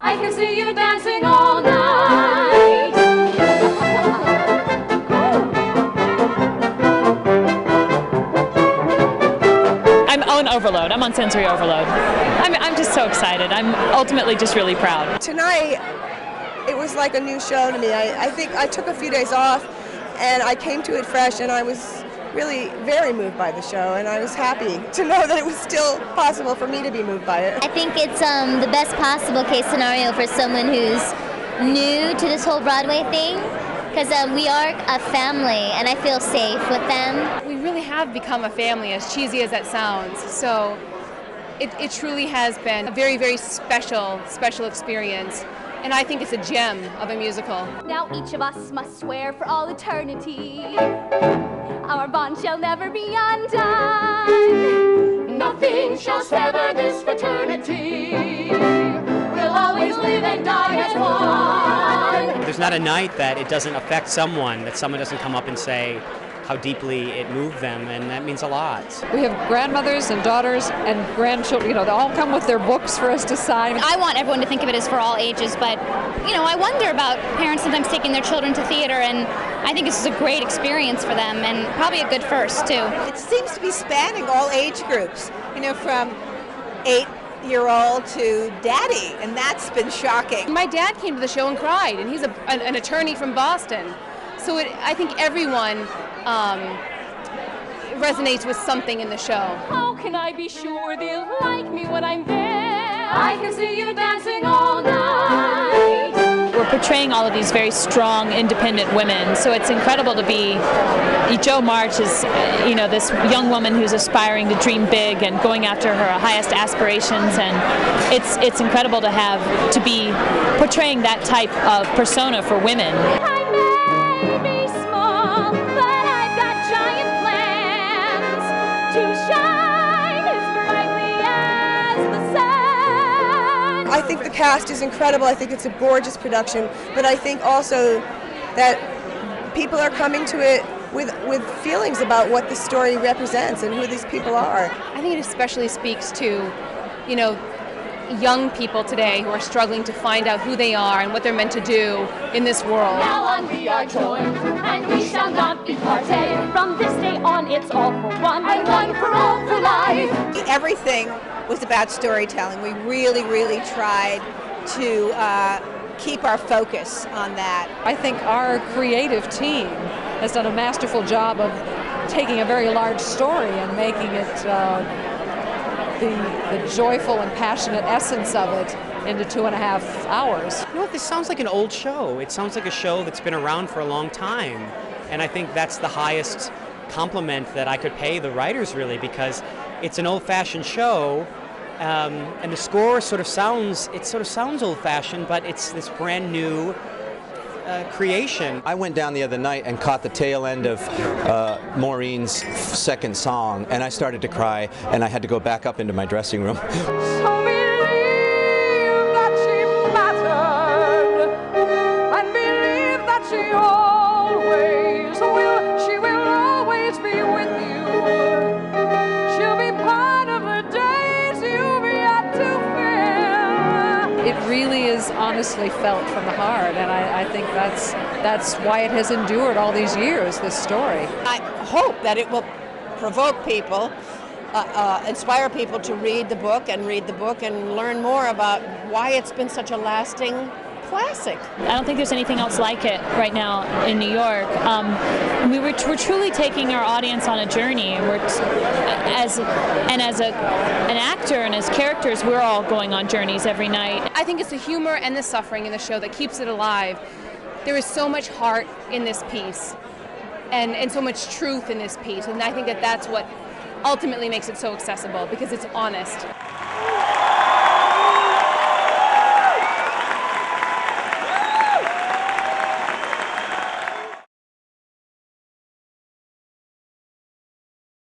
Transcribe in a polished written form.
I can see you dancing all night. I'm on overload. I'm on sensory overload. I'm just so excited. I'm ultimately just really proud. Tonight, it was like a new show to me. I think I took a few days off and I came to it fresh, and I was really very moved by the show, and I was happy to know that it was still possible for me to be moved by it. I think it's the best possible case scenario for someone who's new to this whole Broadway thing, because we are a family and I feel safe with them. We really have become a family, as cheesy as that sounds. So it truly has been a very, very special experience. And I think it's a gem of a musical. Now each of us must swear for all eternity, our bond shall never be undone. Nothing shall sever this fraternity. We'll always live and die as one. There's not a night that it doesn't affect someone, that someone doesn't come up and say how deeply it moved them, and that means a lot. We have grandmothers and daughters and grandchildren, they all come with their books for us to sign. I want everyone to think of it as for all ages, but, I wonder about parents sometimes taking their children to theater, and I think this is a great experience for them, and probably a good first, too. It seems to be spanning all age groups, from 8-year-old to daddy, and that's been shocking. My dad came to the show and cried, and he's an attorney from Boston. So I think everyone resonates with something in the show. How can I be sure they'll like me when I'm there? I can see you dancing all night. We're portraying all of these very strong, independent women, so it's incredible to be. Jo March is, this young woman who's aspiring to dream big and going after her highest aspirations, and it's incredible to be portraying that type of persona for women. I may be small, but I've got giant plans to shine as brightly as the sun. I think the cast is incredible. I think it's a gorgeous production, but I think also that people are coming to it with feelings about what the story represents and who these people are. I think it especially speaks to, young people today who are struggling to find out who they are and what they're meant to do in this world. Now on we are joined, and we shall not be parted. From this day on, it's all for one, and one for all for life. Everything was about storytelling. We really, really tried to keep our focus on that. I think our creative team has done a masterful job of taking a very large story and making it the joyful and passionate essence of it into 2.5 hours. You know what, this sounds like an old show. It sounds like a show that's been around for a long time. And I think that's the highest compliment that I could pay the writers, really, because it's an old-fashioned show, and the score sort of sounds old-fashioned, but it's this brand new creation. I went down the other night and caught the tail end of Maureen's second song, and I started to cry, and I had to go back up into my dressing room. So believe that she mattered, and believe that she will always be with you. She'll be part of the days you've yet to fill. It really is honestly felt from the heart, and I think that's why it has endured all these years, this story. I hope that it will provoke people, inspire people to read the book and learn more about why it's been such a lasting classic. I don't think there's anything else like it right now in New York. We're truly taking our audience on a journey. As an actor and as characters, we're all going on journeys every night. I think it's the humor and the suffering in the show that keeps it alive. There is so much heart in this piece, and so much truth in this piece, and I think that's what ultimately makes it so accessible, because it's honest.